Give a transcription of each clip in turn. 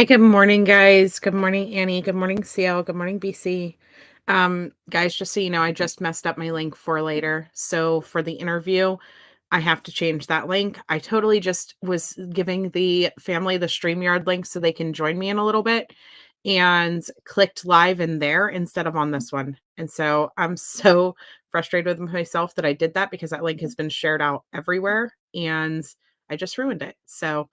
Hi, good morning, guys. Good morning, Annie. Good morning, CL. Good morning, BC. Guys, just so you know, I just messed up my link for later. So for the interview, I have to change that link. I totally just was giving the family the StreamYard link so they can join me in a little bit and clicked live in there instead of on this one. And so I'm so frustrated with myself that I did that because that link has been shared out everywhere and I just ruined it. So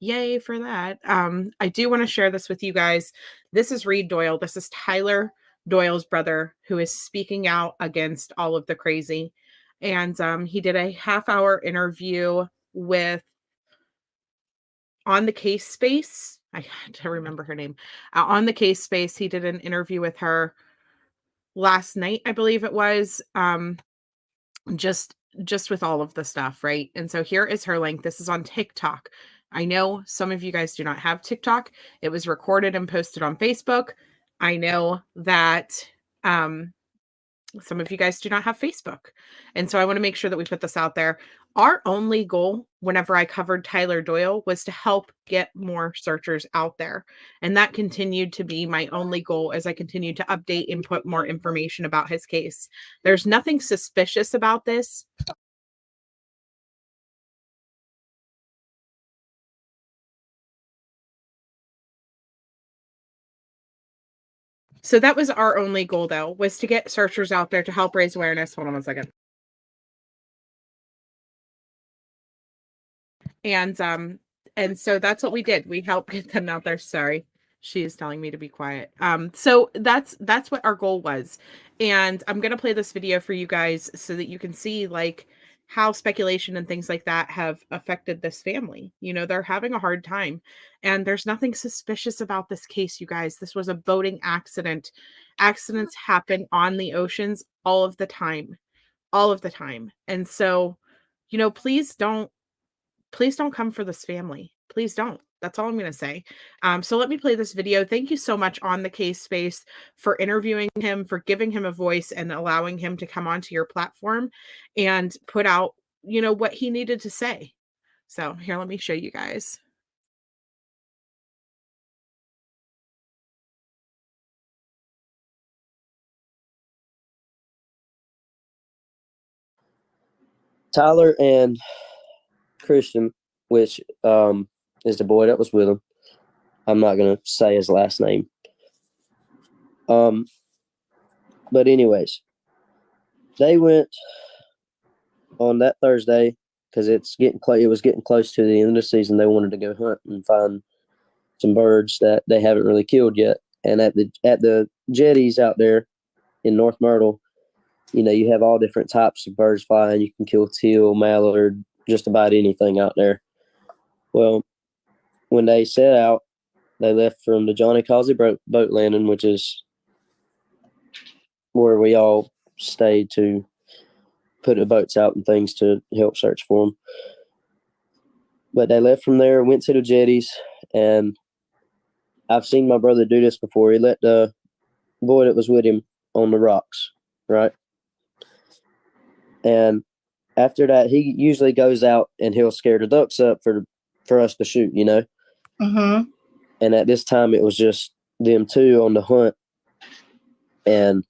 yay for that. I do want to share this with you guys. This is Reed Doyle. This is Tyler Doyle's brother who is speaking out against all of the crazy. And he did a half-hour interview with On the Case Space. I had to remember her name. On the Case Space, he did an interview with her last night, I believe it was. Just with all of the stuff, right? And so here is her link. This is on TikTok. I know some of you guys do not have TikTok. It was recorded and posted on Facebook. I know that some of you guys do not have Facebook. And so I want to make sure that we put this out there. Our only goal whenever I covered Tyler Doyle was to help get more searchers out there. And that continued to be my only goal as I continue to update and put more information about his case. There's nothing suspicious about this. So that was our only goal, though, was to get searchers out there to help raise awareness. Hold on one second. And so that's what we did. We helped get them out there. Sorry. She is telling me to be quiet. So that's what our goal was. And I'm gonna play this video for you guys so that you can see like how speculation and things like that have affected this family. You know, they're having a hard time. And there's nothing suspicious about this case, you guys. This was a boating accident. Accidents happen on the oceans all of the time. All of the time. And so, you know, please don't come for this family. Please don't. That's all I'm going to say. So let me play this video. Thank you so much On the Case Space for interviewing him, for giving him a voice and allowing him to come onto your platform and put out, you know, what he needed to say. So here, let me show you guys. Tyler and Christian, which is the boy that was with him. I'm not going to say his last name. But anyways, they went on that Thursday because it's getting it was getting close to the end of the season. They wanted to go hunt and find some birds that they haven't really killed yet. And at the jetties out there in North Myrtle, you know, you have all different types of birds flying. You can kill teal, mallard, just about anything out there. Well, when they set out, they left from the Johnny Causey boat landing, which is where we all stayed to put the boats out and things to help search for them. But they left from there, went to the jetties, and I've seen my brother do this before. He let the boy that was with him on the rocks, right? And after that, he usually goes out and he'll scare the ducks up for us to shoot, you know? Mm-hmm. And at this time, it was just them two on the hunt. And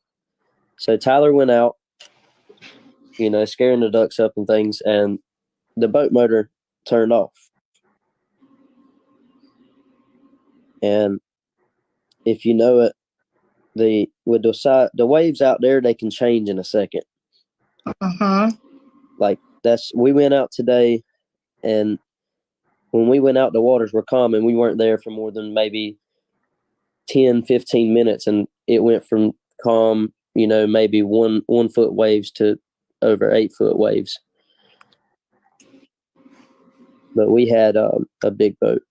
so Tyler went out, you know, scaring the ducks up and things, and the boat motor turned off. And if you know it, the waves out there, they can change in a second. Mm-hmm. Like we went out today, and when we went out, the waters were calm, and we weren't there for more than maybe 10, 15 minutes, and it went from calm, you know, maybe 1 foot waves to over 8 foot waves. But we had a big boat.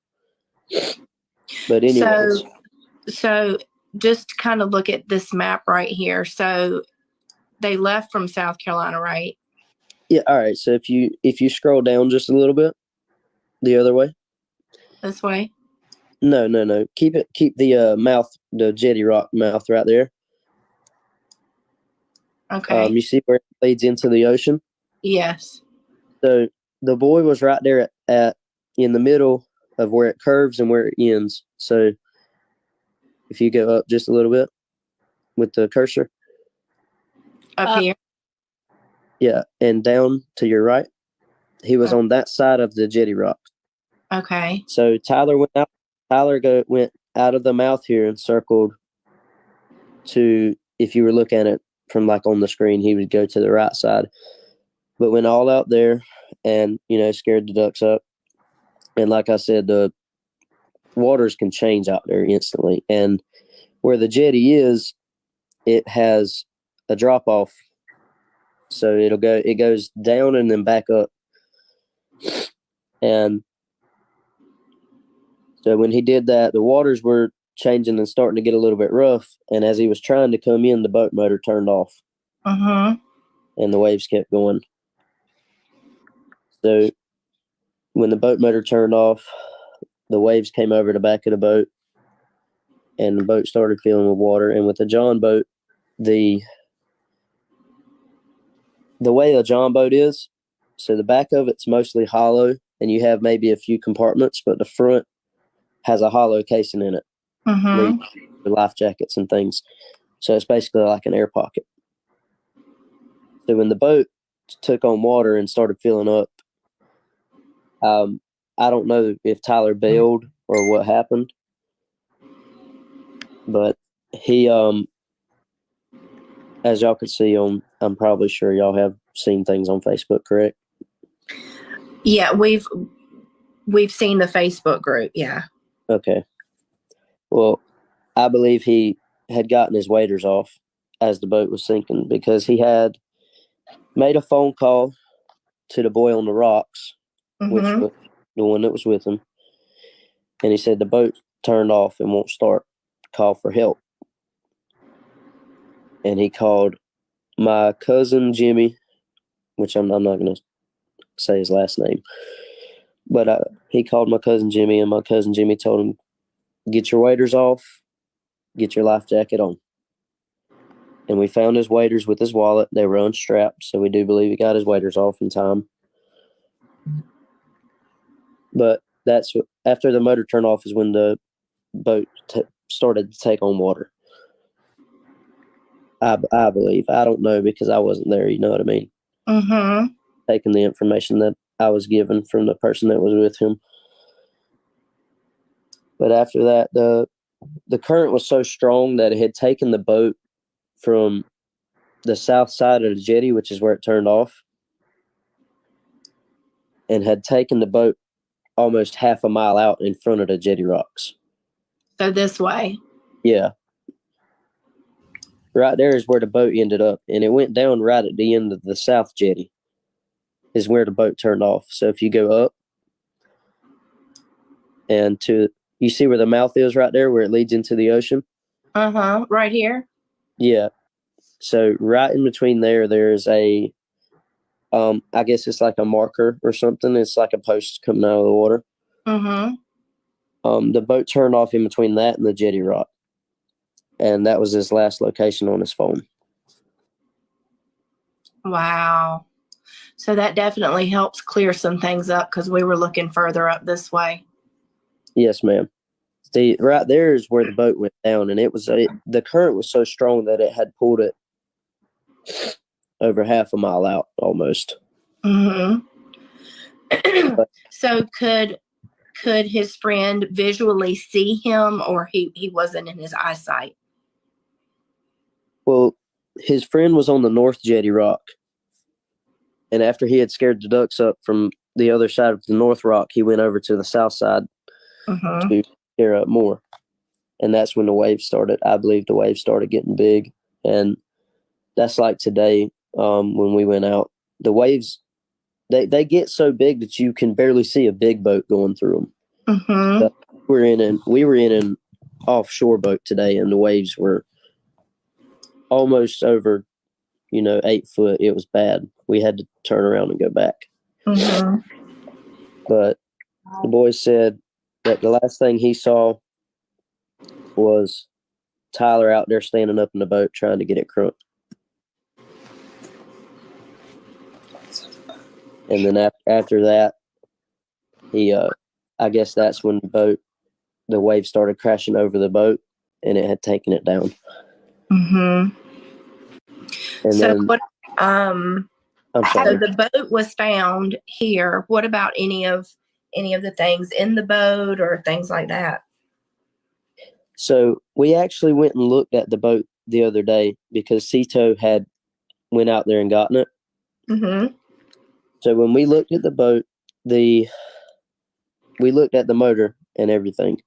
But anyways, so just kind of look at this map right here. So they left from South Carolina, right? yeah. All right. So if you scroll down just a little bit, the other way. This way. No. Keep the mouth, the jetty rock mouth right there. Okay. You see where it leads into the ocean? Yes. So the boy was right there at in the middle of where it curves and where it ends. So if you go up just a little bit with the cursor. Up here. Yeah, and down to your right. He was on that side of the jetty rock. Okay. So Tyler went out. Went out of the mouth here and circled to, if you were looking at it from like on the screen, he would go to the right side. But went all out there and, scared the ducks up. And like I said, the waters can change out there instantly. And where the jetty is, it has a drop off. So it goes down and then back up. And so when he did that, the waters were changing and starting to get a little bit rough. And as he was trying to come in, the boat motor turned off. And the waves kept going. So when the boat motor turned off, the waves came over the back of the boat, and the boat started filling with water. And with the John boat, the way a John boat is, so the back of it's mostly hollow, and you have maybe a few compartments, but the front has a hollow casing in it, where you put your life jackets and things. So it's basically like an air pocket. So when the boat took on water and started filling up, I don't know if Tyler bailed or what happened, but he, as y'all could see I'm probably sure y'all have seen things on Facebook, correct? Yeah, we've seen the Facebook group. Yeah. Okay. Well, I believe he had gotten his waders off as the boat was sinking, because he had made a phone call to the boy on the rocks, which was the one that was with him. And he said the boat turned off and won't start. Call for help. And he called my cousin Jimmy, which I'm not going to say his last name, but he called my cousin Jimmy, and my cousin Jimmy told him, get your waders off, get your life jacket on. And we found his waders with his wallet. They were unstrapped, so we do believe he got his waders off in time. But that's after the motor turned off is when the boat started to take on water. I believe. I don't know because I wasn't there. You know what I mean? Taking the information that I was given from the person that was with him. But after that, the current was so strong that it had taken the boat from the south side of the jetty, which is where it turned off, and had taken the boat almost half a mile out in front of the jetty rocks. So this way. Yeah. Right there is where the boat ended up, and it went down right at the end of the south jetty is where the boat turned off. So if you go up and you see where the mouth is right there, where it leads into the ocean? Right here? Yeah. So right in between there's a, I guess it's like a marker or something. It's like a post coming out of the water. The boat turned off in between that and the jetty rock. And that was his last location on his phone. Wow. So that definitely helps clear some things up, because we were looking further up this way. Yes, ma'am. See, right there is where the boat went down, and the current was so strong that it had pulled it over half a mile out almost. So could his friend visually see him, or he wasn't in his eyesight? Well, his friend was on the north jetty rock, and after he had scared the ducks up from the other side of the north rock, he went over to the south side to scare up more. And that's when the waves started. I believe the waves started getting big, and that's like today when we went out. The waves, they get so big that you can barely see a big boat going through them. So we were in an offshore boat today, and the waves were almost over, 8 foot. It was bad. We had to turn around and go back. But the boy said that the last thing he saw was Tyler out there standing up in the boat trying to get it crunk. And then after that, he, I guess that's when the wave started crashing over the boat, and it had taken it down. Mm-hmm. And So then, what? I'm So sorry. the boat was found here. What about any of the things in the boat or things like that? So we actually went and looked at the boat the other day because Cito had went out there and gotten it. Mm-hmm. So when we looked at the boat, we looked at the motor and everything.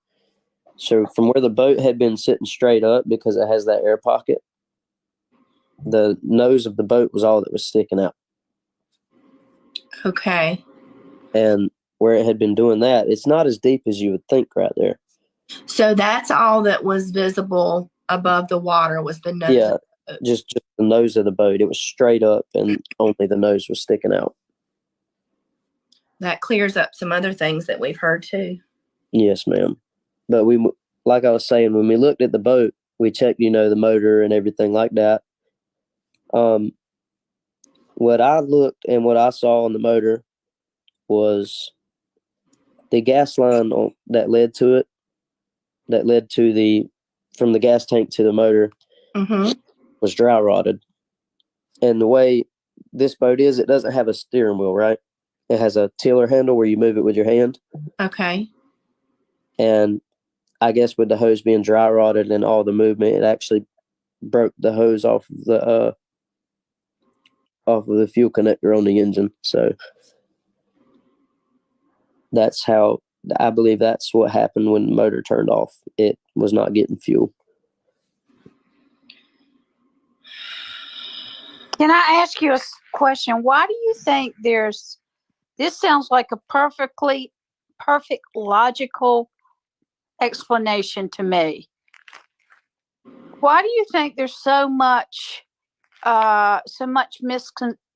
So from where the boat had been sitting straight up because it has that air pocket, the nose of the boat was all that was sticking out. Okay. And where it had been doing that, it's not as deep as you would think right there. So that's all that was visible above the water was the nose. Yeah, just the nose of the boat. It was straight up and only the nose was sticking out. That clears up some other things that we've heard too. Yes, ma'am. But like I was saying, when we looked at the boat, we checked, the motor and everything like that. What I looked and what I saw on the motor was the gas line that led to it, from the gas tank to the motor, Mm-hmm. was dry rotted. And the way this boat is, it doesn't have a steering wheel, right? It has a tiller handle where you move it with your hand. Okay. And I guess with the hose being dry rotted and all the movement, it actually broke the hose off of the fuel connector on the engine. So that's how I believe that's what happened when the motor turned off. It was not getting fuel. Can I ask you a question? Why do you think this sounds like a perfect logical explanation to me. Why do you think there's so much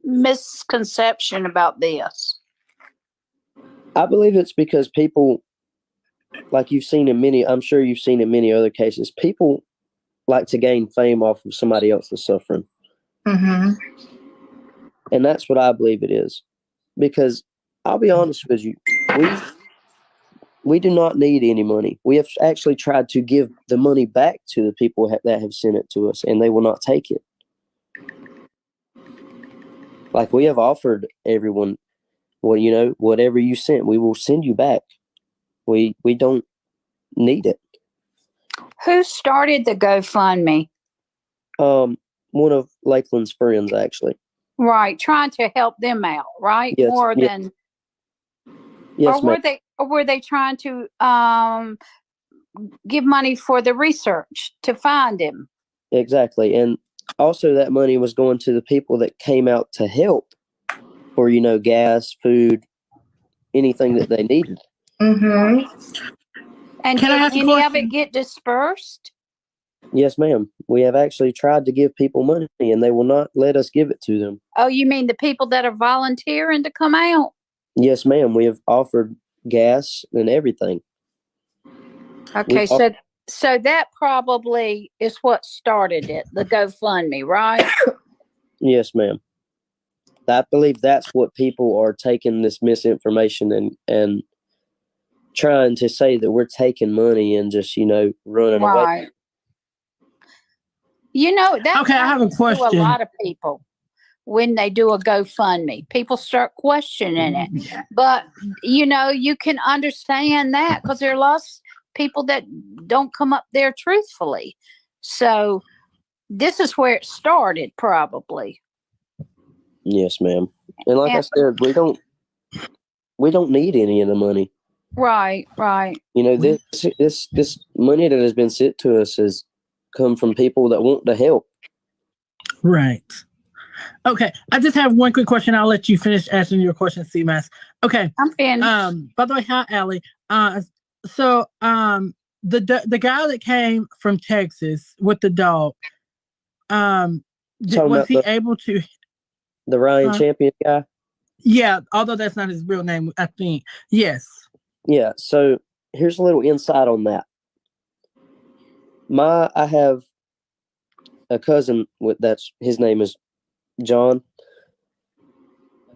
misconception about this? I believe it's because people, like I'm sure you've seen in many other cases, people like to gain fame off of somebody else's suffering. Mm-hmm. And that's what I believe it is. Because I'll be honest with you, we do not need any money. We have actually tried to give the money back to the people that have sent it to us, and they will not take it. Like, we have offered everyone, well, whatever you sent, we will send you back. We don't need it. Who started the GoFundMe? One of Lakeland's friends, actually. Right, trying to help them out, right? Yes, More yes. than, Yes, or were they trying to give money for the research to find him? Exactly. And also that money was going to the people that came out to help for, gas, food, anything that they needed. Mm-hmm. And Can I did ask a any of question? it get dispersed? Yes, ma'am. We have actually tried to give people money, and they will not let us give it to them. Oh, you mean the people that are volunteering to come out? Yes, ma'am. We have offered gas and everything. Okay, so that probably is what started it, the GoFundMe, right? Yes, ma'am. I believe that's what people are taking this misinformation and trying to say that we're taking money and just, running away. Right. That Okay, I have a happens to question. a lot of people when they do a GoFundMe. People start questioning it. But, you can understand that because there are lots of people that don't come up there truthfully. So this is where it started, probably. Yes, ma'am. And like I said, we don't need any of the money. Right. This money that has been sent to us has come from people that want to help. Right. Okay. I just have one quick question. I'll let you finish answering your question, CMAS. Okay. I'm finished. By the way, hi, Allie. So the guy that came from Texas with the dog, was he able to? The Ryan Champion guy? Yeah, although that's not his real name, I think. Yes. Yeah, so here's a little insight on that. I have a cousin his name is John.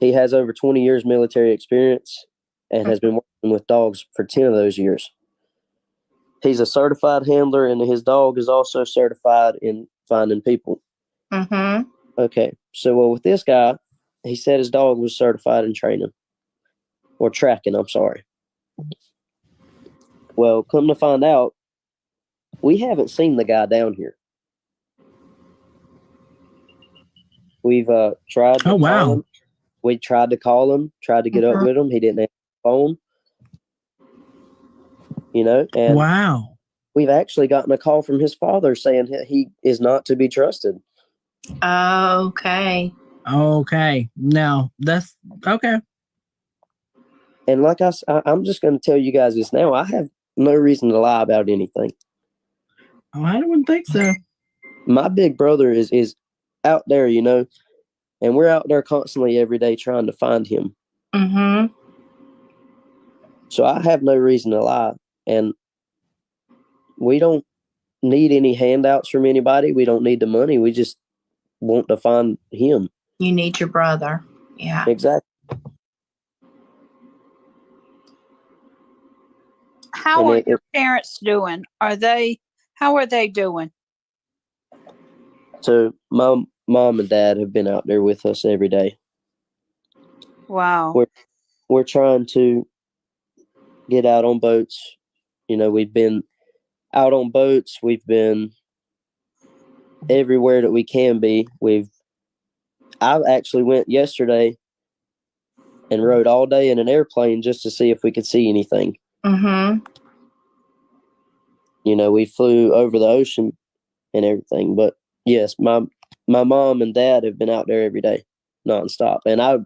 He has over 20 years military experience and has been working with dogs for 10 of those years. He's a certified handler, and his dog is also certified in finding people. Mm-hmm. Okay. So, well, with this guy, he said his dog was certified in training or tracking. I'm sorry. Well, come to find out, we haven't seen the guy down here. We've tried to call him. We tried to call him, tried to get up with him. He didn't answer the phone. And Wow. we've actually gotten a call from his father saying he is not to be trusted. Okay. Okay. No, that's okay. And like I'm just going to tell you guys this now. I have no reason to lie about anything. Oh, I wouldn't think so. My big brother is out there, and we're out there constantly every day trying to find him. Mm-hmm. So I have no reason to lie. And we don't need any handouts from anybody. We don't need the money. We just want to find him. You need your brother. Yeah. Exactly. How are your parents doing? How are they doing? So my mom and dad have been out there with us every day. Wow. We're trying to get out on boats. We've been out on boats. We've been everywhere that we can be. I actually went yesterday and rode all day in an airplane just to see if we could see anything. Mm-hmm. We flew over the ocean and everything. But yes, my mom and dad have been out there every day, nonstop. And I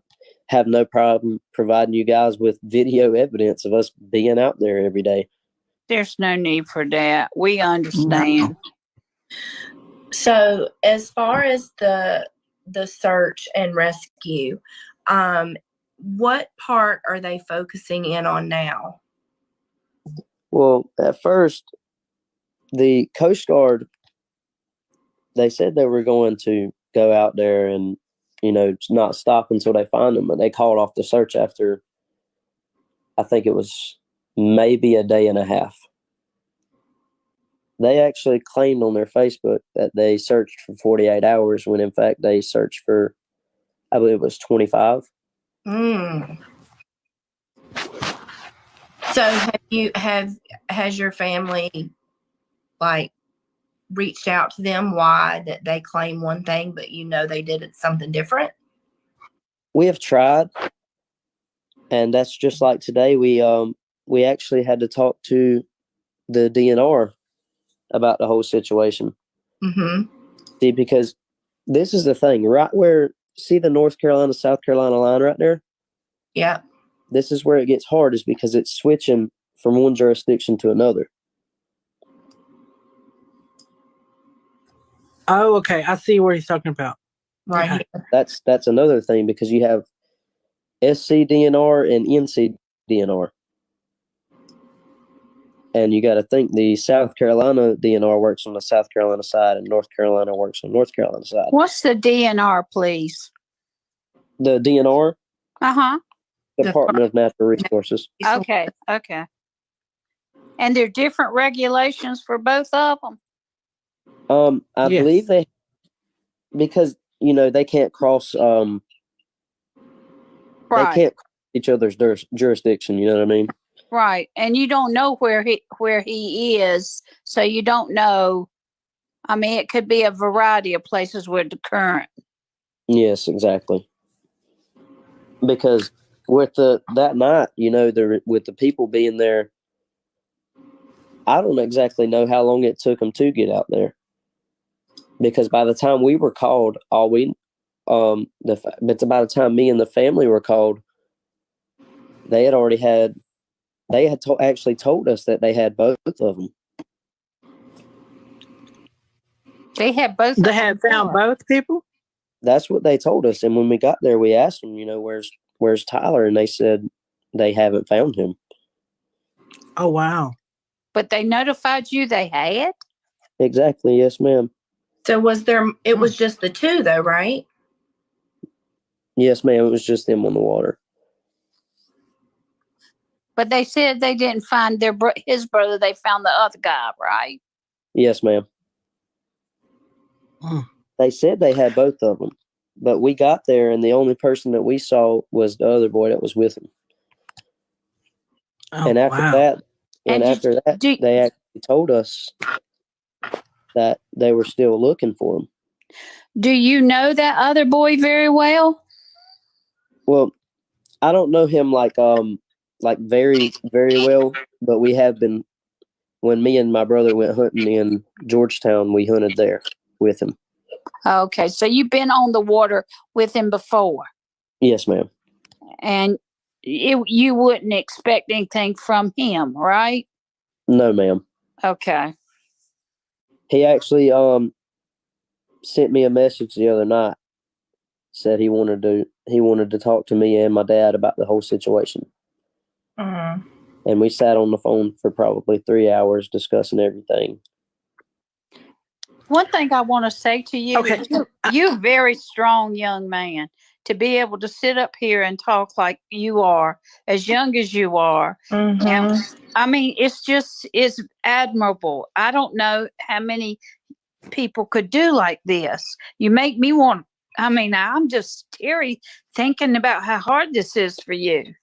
have no problem providing you guys with video evidence of us being out there every day. There's no need for that. We understand. So as far as the search and rescue, what part are they focusing in on now? Well, at first, the Coast Guard, they said they were going to go out there and, not stop until they find them. But they called off the search after, I think it was maybe a day and a half. They actually claimed on their Facebook that they searched for 48 hours when in fact they searched for, I believe it was 25. So has your family reached out to them why that they claim one thing, but they did it something different? We have tried, and that's just like today. We actually had to talk to the DNR about the whole situation. Mm-hmm. See, because this is the thing, right where, see the North Carolina, South Carolina line right there? Yeah. This is where it gets hard, is because it's switching from one jurisdiction to another. Oh, okay. I see where he's talking about. Right. Okay. That's another thing, because you have SC DNR and NC DNR. And you got to think the South Carolina DNR works on the South Carolina side and North Carolina works on North Carolina side. What's the DNR, please? The DNR? Uh-huh. Department of Natural Resources. Okay. And there are different regulations for both of them? I Yes. believe because, they can't cross, Right. they can't cross each other's jurisdiction, you know what I mean? Right. And you don't know where he is, so you don't know. I mean, it could be a variety of places with the current. Yes, exactly. Because with that night, with the people being there, I don't exactly know how long it took them to get out there. Because by the time we were called, but by the time me and the family were called, they had actually told us that they had both of them. They had both. They had found both people? That's what they told us. And when we got there, we asked them, where's Tyler? And they said they haven't found him. Oh, wow. But they notified you they had? Exactly. Yes, ma'am. So it was just the two though, right? Yes, ma'am. It was just them on the water. But they said they didn't find his brother. They found the other guy, right? Yes, ma'am. Mm. They said they had both of them, but we got there, and the only person that we saw was the other boy that was with him. Oh, And after wow. that, And they actually told us that they were still looking for him. do you know that other boy very well? Well, I don't know him like very, very well, but we have been. When me and my brother went hunting in Georgetown, we hunted there with him. Okay, so you've been on the water with him before, Yes, ma'am. and you wouldn't expect anything from him, right? No, ma'am. Okay. He actually sent me a message the other night. Said he wanted to talk to me and my dad about the whole situation. Mm-hmm. And we sat on the phone for probably 3 hours discussing everything. One thing I want to say to you, Okay. you're a very strong young man to be able to sit up here and talk like you are, as young as you are. Mm-hmm. And I mean, it's admirable. I don't know how many people could do like this. You make me want, I mean, I'm just teary thinking about how hard this is for you.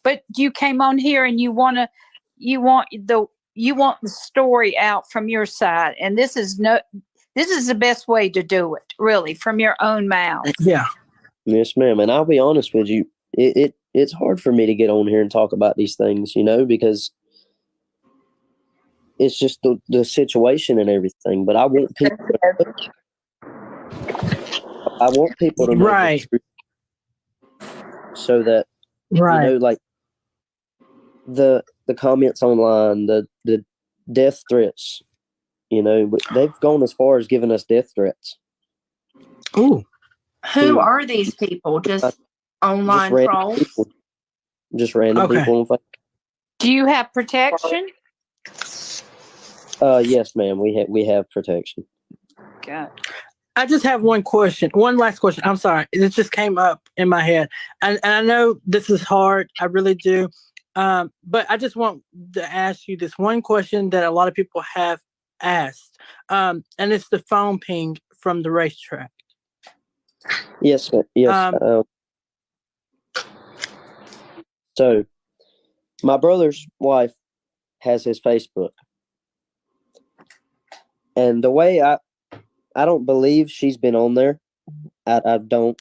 But you came on here and you want the story out from your side. And this is the best way to do it, really, from your own mouth. Yeah. Yes, ma'am. And I'll be honest with you, it's hard for me to get on here and talk about these things, because it's just the situation and everything. But I want people to know Right. the truth so that Right. like the comments online, the death threats, they've gone as far as giving us death threats. Ooh. Who are these people? Just online random trolls? people. Just random Okay. people on Facebook. Do you have protection? Yes, ma'am. We have protection. God. I just have one last question. I'm sorry. It just came up in my head. And I know this is hard. I really do. But I just want to ask you this one question that a lot of people have asked. And it's the phone ping from the racetrack. Yes, ma'am. Yes. So my brother's wife has his Facebook. And the way I don't believe she's been on there. I don't.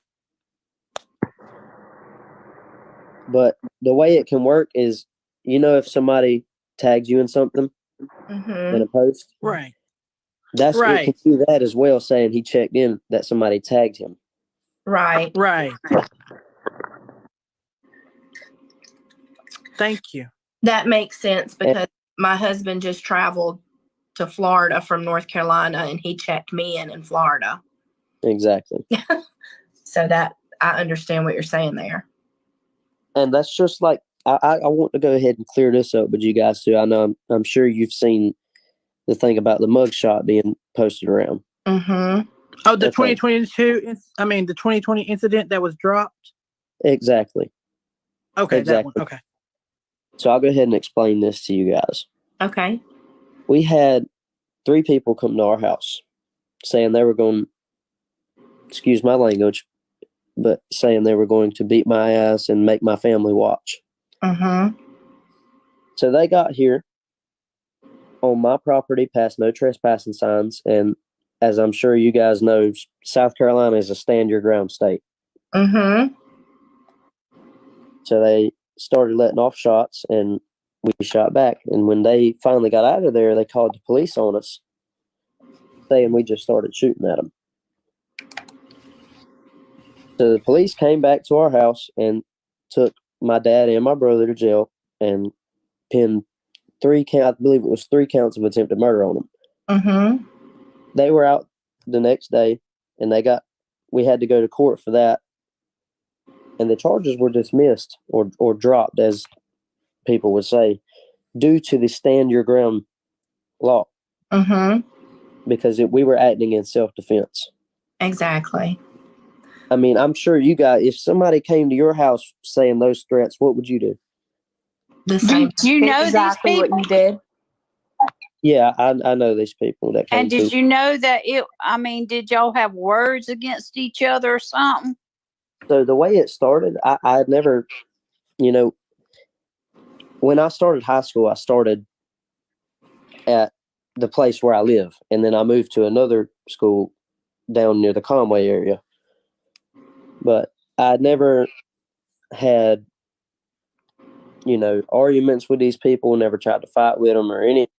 But the way it can work is, if somebody tags you in something Mm-hmm. in a post, Right. it can do that as well, saying he checked in that somebody tagged him. Right. Right. Thank you. That makes sense because my husband just traveled to Florida from North Carolina and he checked me in Florida. Exactly. So that I understand what you're saying there. And that's just like, I want to go ahead and clear this up with you guys too. I know I'm sure you've seen the thing about the mugshot being posted around. Mm-hmm. Oh, the 2022, the 2020 incident that was dropped? Exactly. Okay, exactly. That one. Okay. So I'll go ahead and explain this to you guys. Okay. We had 3 people come to our house saying they were going, excuse my language, but saying they were going to beat my ass and make my family watch. Mm-hmm. So they got here on my property past no trespassing signs. And as I'm sure you guys know, South Carolina is a stand your ground state. Mm-hmm. So they started letting off shots and we shot back. And when they finally got out of there, they called the police on us saying we just started shooting at them. So the police came back to our house and took my dad and my brother to jail and pinned 3 counts, I believe it was 3 counts of attempted murder on them. Mm-hmm. They were out the next day and we had to go to court for that. And the charges were dismissed or dropped, as people would say, due to the stand your ground law. Mm-hmm. Because we were acting in self-defense. Exactly. I mean, I'm sure you guys, if somebody came to your house saying those threats, what would you do? the same. Do you know exactly these what people? you did. Yeah, I know these people that came And did to. you know that did y'all have words against each other or something? So the way it started, I had never, you know, when I started high school, I started at the place where I live, and then I moved to another school down near the Conway area. But I never had, arguments with these people, never tried to fight with them or any.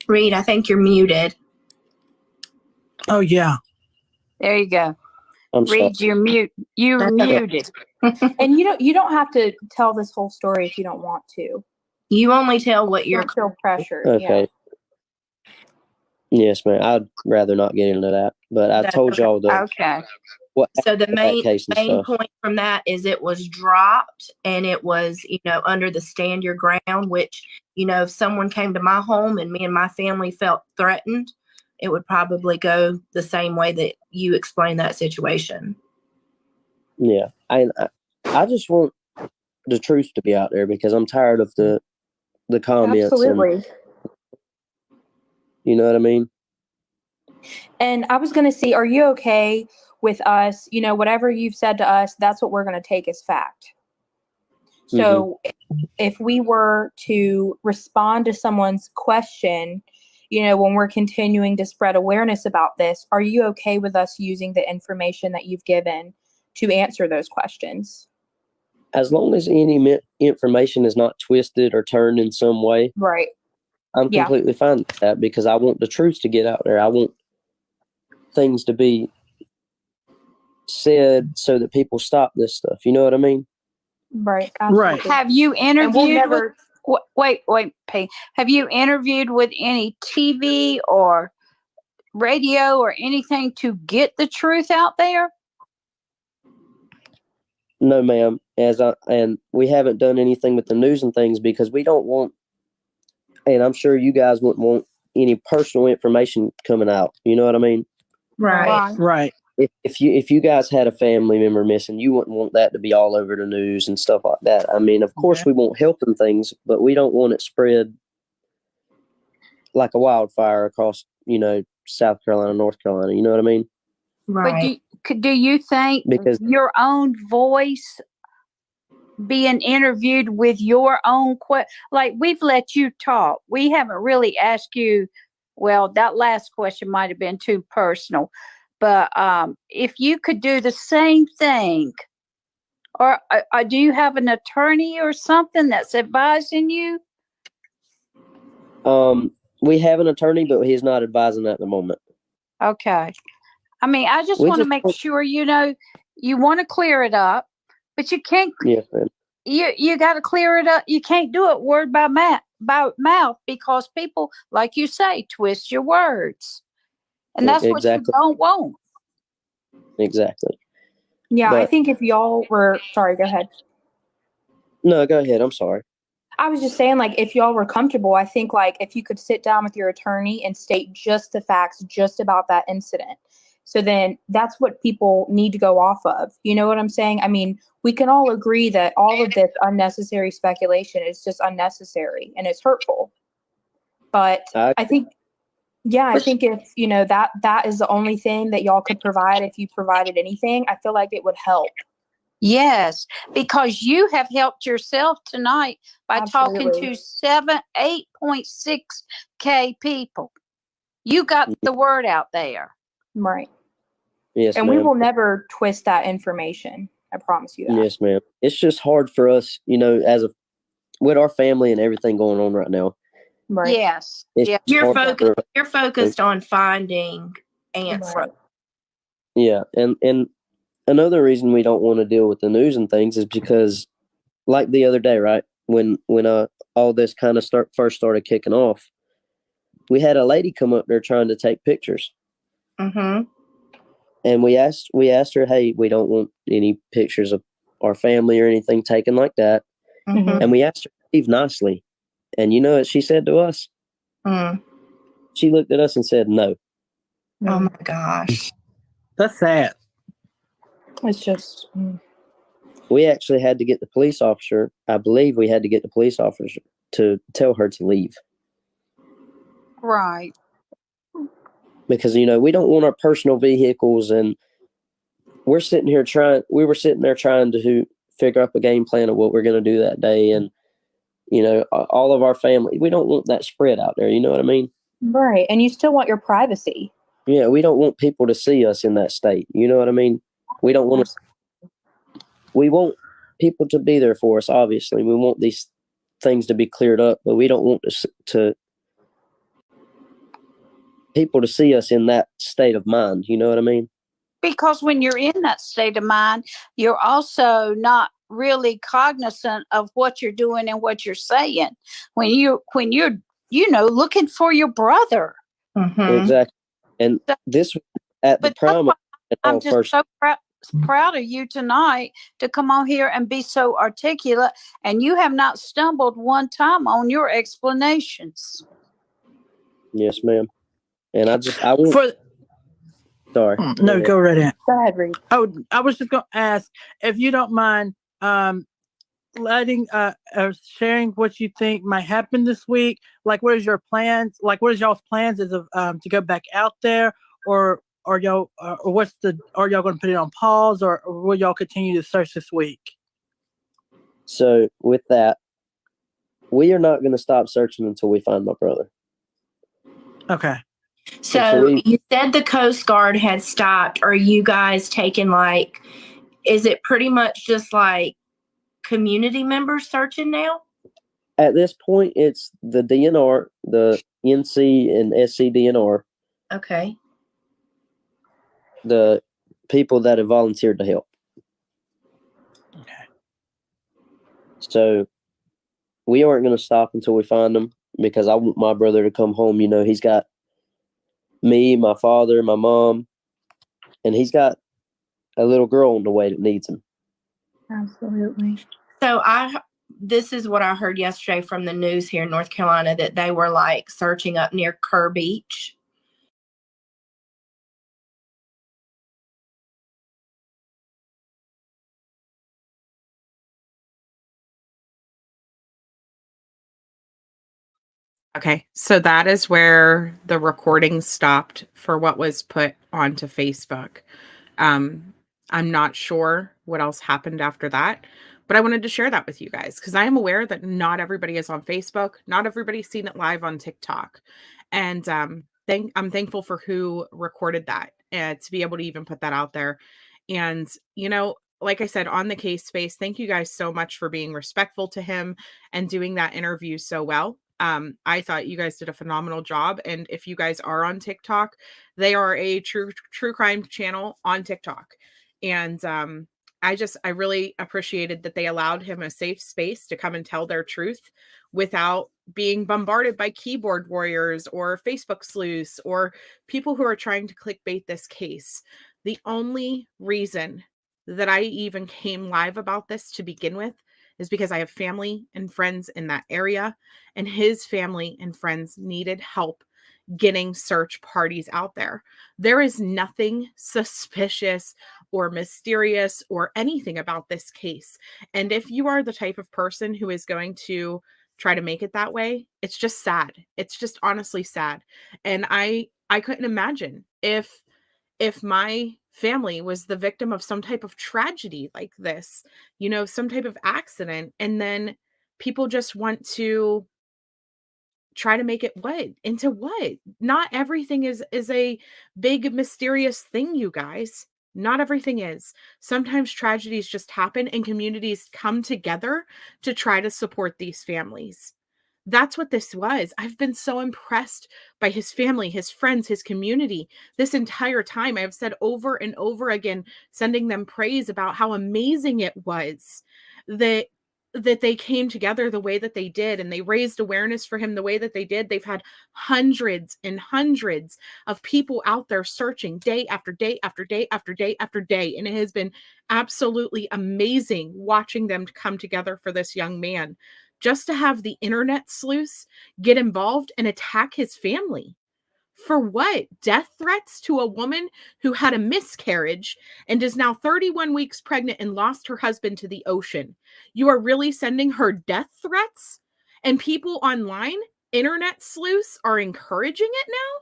Reed, I think you're muted. Oh yeah. There you go. I'm sorry. Reed, you're That's okay. muted. And you don't have to tell this whole story if you don't want to. You only tell what you're. Don't feel pressured. Okay. Yes, ma'am. I'd rather not get into that, but I That's told okay. y'all Okay. what So the that main case and stuff. point from that is it was dropped and it was, under the stand your ground, which, if someone came to my home and me and my family felt threatened, it would probably go the same way that you explained that situation. Yeah, I just want the truth to be out there because I'm tired of the comments. Absolutely. And you know what I mean? And I was going to see, are you okay with us, whatever you've said to us, that's what we're going to take as fact. So if we were to respond to someone's question, when we're continuing to spread awareness about this, are you okay with us using the information that you've given to answer those questions? As long as any information is not twisted or turned in some way, Right. I'm Yeah. completely fine with that because I want the truth to get out there. I want things to be said so that people stop this stuff. You know what I mean? Right. Right. Absolutely. Have you And we'll interviewed never. wait, P. Have you interviewed with any TV or radio or anything to get the truth out there? No, ma'am. And we haven't done anything with the news and things because we don't want, and I'm sure you guys wouldn't want any personal information coming out. You know what I mean? Right. Right. If you guys had a family member missing, you wouldn't want that to be all over the news and stuff like that. I mean, of course, we won't help them things, but we don't want it spread like a wildfire across, South Carolina, North Carolina. You know what I mean? Right. But do you think Because your own voice being interviewed with your own like we've let you talk, we haven't really asked you, well, that last question might have been too personal, but if you could do the same thing, or do you have an attorney or something that's advising you? we have an attorney, but he's not advising at the moment. Okay. I just We want to just make want- sure, you want to clear it up, but you can't, Yes, ma'am. you got to clear it up. You can't do it word by mouth because people, like you say, twist your words. And that's what you Exactly. don't want. Exactly. Yeah. I But- think if y'all were, sorry, go ahead. No, go ahead. I'm sorry. I was just saying, like, if y'all were comfortable, I think, like, if you could sit down with your attorney and state just the facts, just about that incident. So then that's what people need to go off of. You know what I'm saying? I mean, we can all agree that all of this unnecessary speculation is just unnecessary and it's hurtful. But I think, I think if, that is the only thing that y'all could provide, if you provided anything, I feel like it would help. Yes, because you have helped yourself tonight by talking Absolutely. to 8.6K people. You got the word out there. Right. Yes, And ma'am. we will never twist that information. I promise you that. Yes, ma'am. It's just hard for us, with our family and everything going on right now. Right. Yes. It's Yeah. just hard for us. You're focused on finding answers. Right. Yeah, and another reason we don't want to deal with the news and things is because, like the other day, right when all this kind of first started kicking off, we had a lady come up there trying to take pictures, Mm-hmm. and we asked her, hey, we don't want any pictures of our family or anything taken like that, Mm-hmm. and we asked her to leave nicely, and you know what she said to us? Mm. She looked at us and said no. Oh my gosh. That's sad. It's just, We actually had to get the police officer. I believe we had to get the police officer to tell her to leave Right. because we don't want our personal vehicles, and we were sitting there trying to figure up a game plan of what we're going to do that day, and all of our family. We don't want that spread out there. You know what I mean? right. And you still want your privacy. Yeah, we don't want people to see us in that state. You know what I mean? We don't want to. We want people to be there for us. Obviously, we want these things to be cleared up, but we don't want to people to see us in that state of mind. You know what I mean? Because when you're in that state of mind, you're also not really cognizant of what you're doing and what you're saying. When you're looking for your brother. Mhm. Exactly. And So- this at the But that's prom. why I'm just First, so proud of you tonight to come on here and be so articulate, and you have not stumbled one time on your explanations. yes, ma'am. And I want. For Sorry. no, go right ahead. Go ahead, Reed. Oh, I was just going to ask if you don't mind letting sharing what you think might happen this week. Like, what is your plans? Like, what is y'all's plans? Is of to go back out there, or are y'all are y'all going to put it on pause, or will y'all continue to search this week? So with that, we are not going to stop searching until we find my brother. Okay. So you said the Coast Guard had stopped. Are you guys taking is it pretty much just like community members searching now? At this point, it's the DNR, the NC and SC DNR, Okay. the people that have volunteered to help. Okay. So we aren't going to stop until we find him because I want my brother to come home. He's got me, my father, my mom, and he's got a little girl on the way that needs him. Absolutely. So this is what I heard yesterday from the news here in North Carolina, that they were searching up near Kerr Beach. Okay, so that is where the recording stopped for what was put onto Facebook. I'm not sure what else happened after that, but I wanted to share that with you guys because I am aware that not everybody is on Facebook, not everybody's seen it live on TikTok, and I'm thankful for who recorded that and to be able to even put that out there. And like I said, on the case space, thank you guys so much for being respectful to him and doing that interview so well. I thought you guys did a phenomenal job. And if you guys are on TikTok, they are a true crime channel on TikTok. And I really appreciated that they allowed him a safe space to come and tell their truth without being bombarded by keyboard warriors or Facebook sleuths or people who are trying to clickbait this case. The only reason that I even came live about this to begin with is because I have family and friends in that area, and his family and friends needed help getting search parties out there. There is nothing suspicious or mysterious or anything about this case. And if you are the type of person who is going to try to make it that way, it's just sad. It's just honestly sad. And I couldn't imagine if my family was the victim of some type of tragedy like this, some type of accident, and then people just want to try to make it into what? Not everything is a big mysterious thing, you guys. Not everything is. Sometimes tragedies just happen and communities come together to try to support these families. That's what this was. I've been so impressed by his family, his friends, his community this entire time. I've said over and over again, sending them praise about how amazing it was that they came together the way that they did and they raised awareness for him the way that they did. They've had hundreds and hundreds of people out there searching day after day after day after day after day. And it has been absolutely amazing watching them come together for this young man. Just to have the internet sleuths get involved and attack his family. For what? Death threats to a woman who had a miscarriage and is now 31 weeks pregnant and lost her husband to the ocean. You are really sending her death threats? And people online, internet sleuths, are encouraging it now?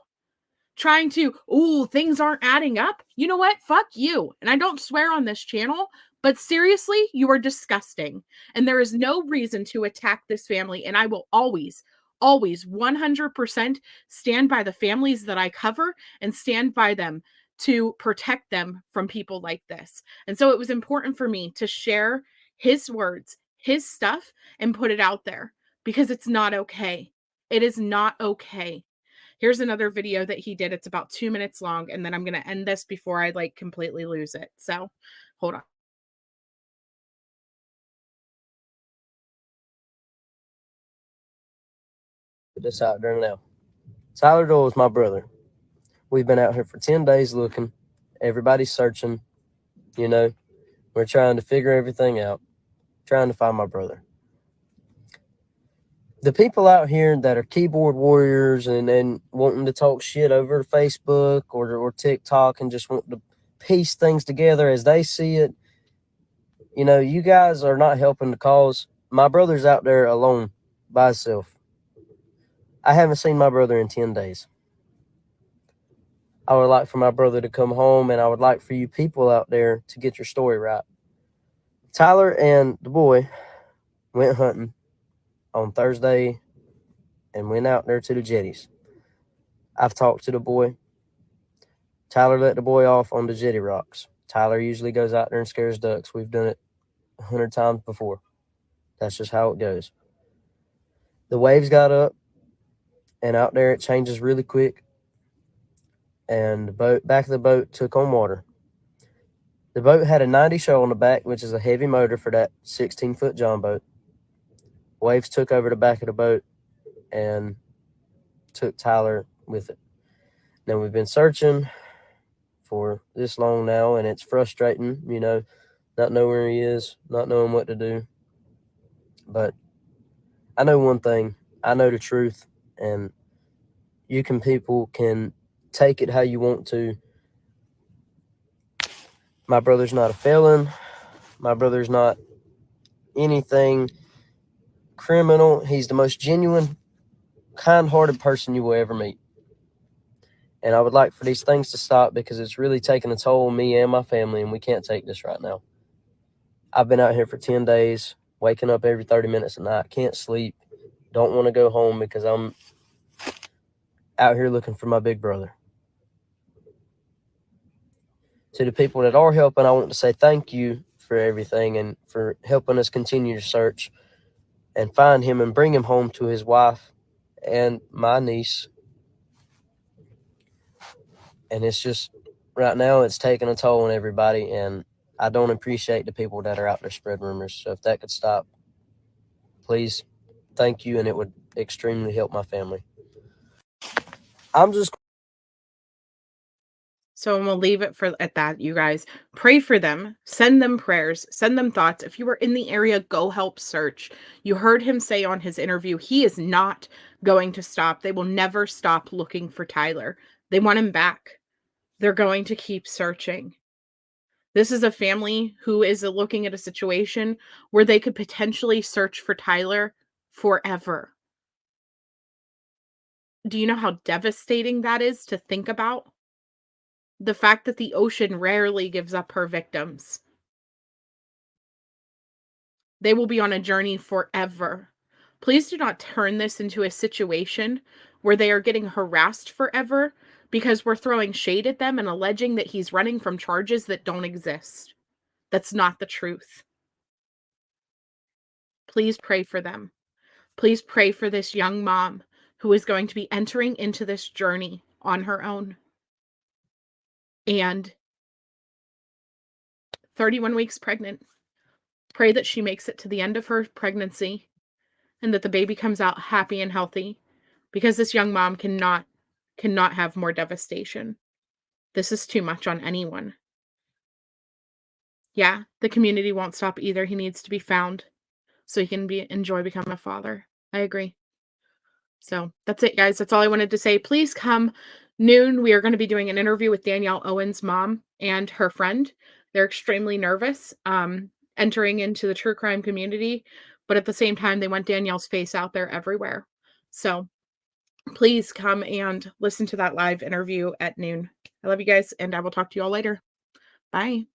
Trying to, ooh, things aren't adding up. You know what? Fuck you. And I don't swear on this channel, but seriously, you are disgusting. And there is no reason to attack this family. And I will always 100% stand by the families that I cover and stand by them to protect them from people like this. And so it was important for me to share his words, his stuff, and put it out there because it's not okay. It is not okay. Here's another video that he did. It's about 2 minutes long, and then I'm going to end this before I like completely lose it. So hold on. Put this out there now. Tyler Doyle is my brother. We've been out here for 10 days looking. Everybody's searching. You know, we're trying to figure everything out, trying to find my brother. The people out here that are keyboard warriors and wanting to talk shit over Facebook or TikTok and just want to piece things together as they see it, you know, you guys are not helping the cause. My brother's out there alone by himself. I haven't seen my brother in 10 days. I would like for my brother to come home, and I would like for you people out there to get your story right. Tyler and the boy went hunting on Thursday and went out there to the jetties. I've talked to the boy. Tyler let the boy off on the jetty rocks. Tyler usually goes out there and scares ducks. We've done it 100 times before. That's just how it goes. The waves got up, and out there it changes really quick. And the back of the boat took on water. The boat had a 90 show on the back, which is a heavy motor for that 16-foot John boat. Waves took over the back of the boat and took Tyler with it. Now, we've been searching for this long now, and it's frustrating, you know, not knowing where he is, not knowing what to do. But I know one thing. I know the truth, and people can take it how you want to. My brother's not a felon. My brother's not anything criminal. He's the most genuine, kind-hearted person you will ever meet. And I would like for these things to stop because it's really taking a toll on me and my family, and we can't take this right now. I've been out here for 10 days, waking up every 30 minutes a night, can't sleep, don't want to go home because I'm out here looking for my big brother. To the people that are helping, I want to say thank you for everything and for helping us continue to search and find him and bring him home to his wife and my niece. And it's just, right now, it's taking a toll on everybody, and I don't appreciate the people that are out there spreading rumors. So if that could stop, please, thank you, and it would extremely help my family. So we'll leave it at that, you guys. Pray for them. Send them prayers. Send them thoughts. If you were in the area, go help search. You heard him say on his interview, he is not going to stop. They will never stop looking for Tyler. They want him back. They're going to keep searching. This is a family who is looking at a situation where they could potentially search for Tyler forever. Do you know how devastating that is to think about? The fact that the ocean rarely gives up her victims. They will be on a journey forever. Please do not turn this into a situation where they are getting harassed forever because we're throwing shade at them and alleging that he's running from charges that don't exist. That's not the truth. Please pray for them. Please pray for this young mom who is going to be entering into this journey on her own. And 31 weeks pregnant. Pray that she makes it to the end of her pregnancy and that the baby comes out happy and healthy, because this young mom cannot have more devastation. This is too much on anyone. Yeah, the community won't stop either. He needs to be found so he can enjoy becoming a father. I agree. So that's it, guys. That's all I wanted to say. Please come noon. We are going to be doing an interview with Danielle Owen's mom and her friend. They're extremely nervous entering into the true crime community, but at the same time, they want Danielle's face out there everywhere. So please come and listen to that live interview at noon. I love you guys, and I will talk to you all later. Bye.